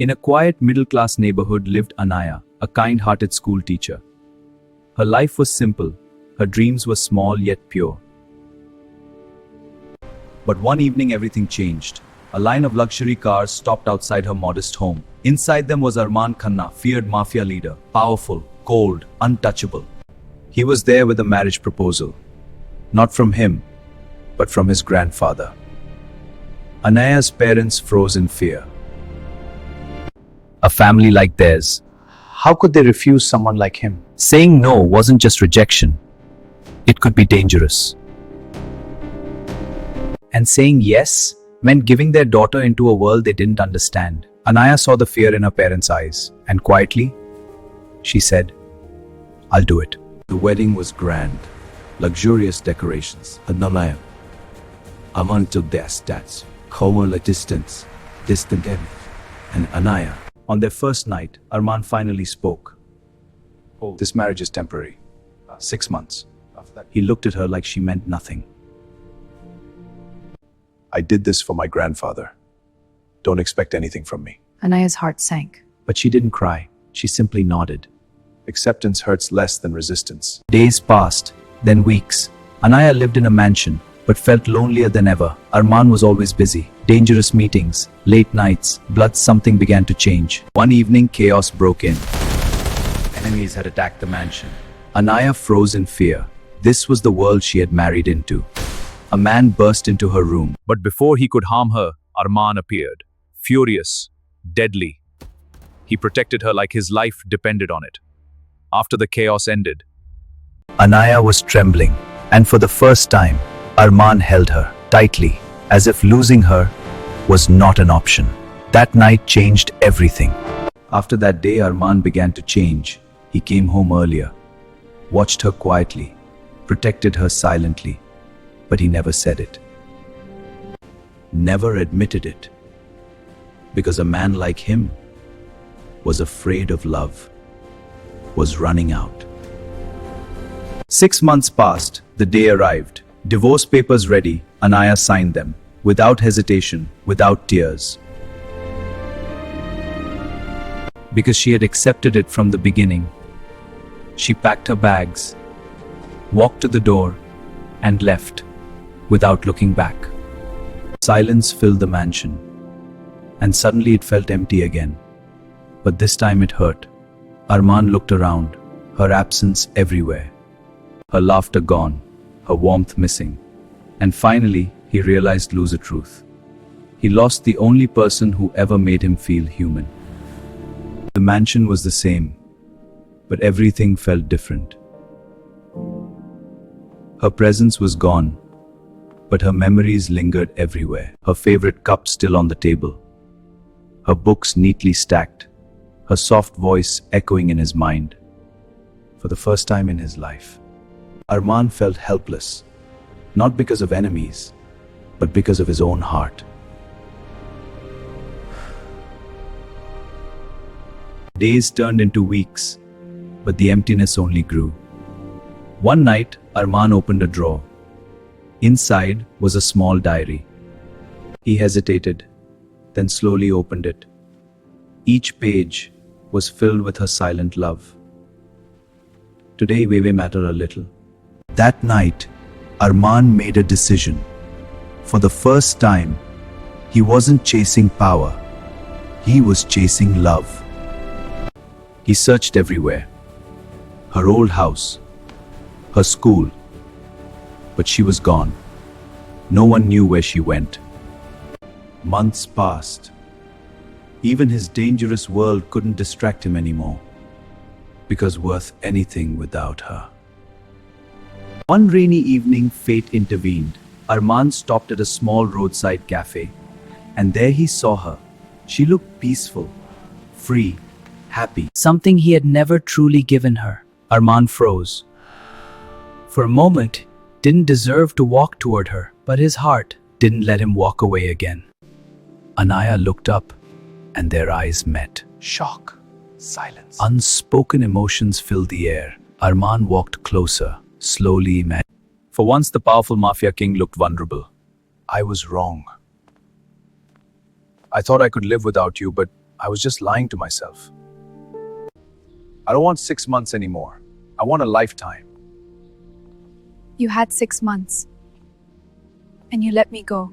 In a quiet middle-class neighborhood lived Anaya, a kind-hearted school teacher. Her life was simple, her dreams were small yet pure. But one evening everything changed. A line of luxury cars stopped outside her modest home. Inside them was Arman Khanna, feared mafia leader, powerful, cold, untouchable. He was there with a marriage proposal. Not from him, but from his grandfather. Anaya's parents froze in fear. A family like theirs, how could they refuse someone like him? Saying no wasn't just rejection. It could be dangerous. And saying yes meant giving their daughter into a world they didn't understand. Anaya saw the fear in her parents' eyes, and quietly, she said, "I'll do it." The wedding was grand, luxurious decorations. Anaya, Aman took their stats, cover distance, distant end, and Anaya. On their first night, Arman finally spoke. "This marriage is temporary. 6 months." He looked at her like she meant nothing. "I did this for my grandfather. Don't expect anything from me." Anaya's heart sank. But she didn't cry. She simply nodded. Acceptance hurts less than resistance. Days passed, then weeks. Anaya lived in a mansion, but felt lonelier than ever. Arman was always busy. Dangerous meetings, late nights, but something began to change. One evening, chaos broke in. Enemies had attacked the mansion. Anaya froze in fear. This was the world she had married into. A man burst into her room. But before he could harm her, Arman appeared, furious, deadly. He protected her like his life depended on it. After the chaos ended, Anaya was trembling, and for the first time, Arman held her tightly, as if losing her was not an option. That night changed everything. After that day, Arman began to change. He came home earlier, watched her quietly, protected her silently, but he never said it. Never admitted it. Because a man like him was afraid of love, was running out. 6 months passed, the day arrived. Divorce papers ready, Anaya signed them, without hesitation, without tears. Because she had accepted it from the beginning. She packed her bags, walked to the door, and left, without looking back. Silence filled the mansion, and suddenly it felt empty again. But this time it hurt. Arman looked around, her absence everywhere. Her laughter gone, her warmth missing. And finally, he realized the truth. He lost the only person who ever made him feel human. The mansion was the same, but everything felt different. Her presence was gone, but her memories lingered everywhere. Her favorite cup still on the table, her books neatly stacked, her soft voice echoing in his mind. For the first time in his life, Arman felt helpless, not because of enemies, but because of his own heart. Days turned into weeks, but the emptiness only grew. One night, Arman opened a drawer. Inside was a small diary. He hesitated, then slowly opened it. Each page was filled with her silent love. Today, we matter a little. That night, Arman made a decision. For the first time, he wasn't chasing power. He was chasing love. He searched everywhere. Her old house, her school. But she was gone. No one knew where she went. Months passed. Even his dangerous world couldn't distract him anymore, because worth anything without her. One rainy evening, fate intervened. Arman stopped at a small roadside cafe, and there he saw her. She looked peaceful, free, happy. Something he had never truly given her. Arman froze. For a moment, didn't deserve to walk toward her, but his heart didn't let him walk away again. Anaya looked up, and their eyes met. Shock, silence. Unspoken emotions filled the air. Arman walked closer, slowly. For once, the powerful mafia king looked vulnerable. I was wrong. I thought I could live without you, but I was just lying to myself. I don't want 6 months anymore. I want a lifetime. You had 6 months. And you let me go.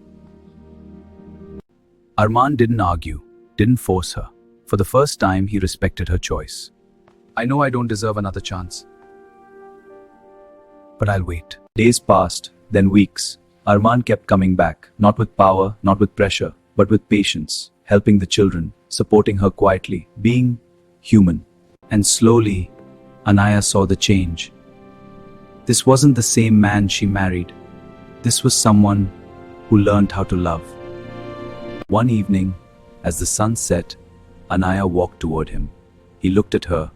Arman didn't argue, didn't force her. For the first time, he respected her choice. I know I don't deserve another chance. But I'll wait. Days passed, then weeks. Arman kept coming back, not with power, not with pressure, but with patience, helping the children, supporting her quietly, being human. And slowly, Anaya saw the change. This wasn't the same man she married. This was someone who learned how to love. One evening, as the sun set, Anaya walked toward him. He looked at her,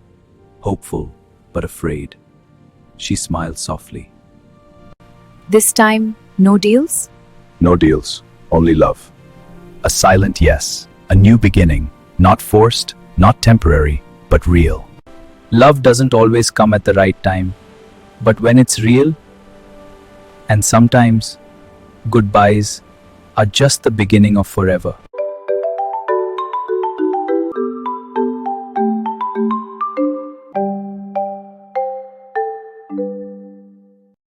hopeful but afraid. She smiled softly. This time, no deals? No deals, only love. A silent yes, a new beginning, not forced, not temporary, but real. Love doesn't always come at the right time, but when it's real, and sometimes goodbyes are just the beginning of forever.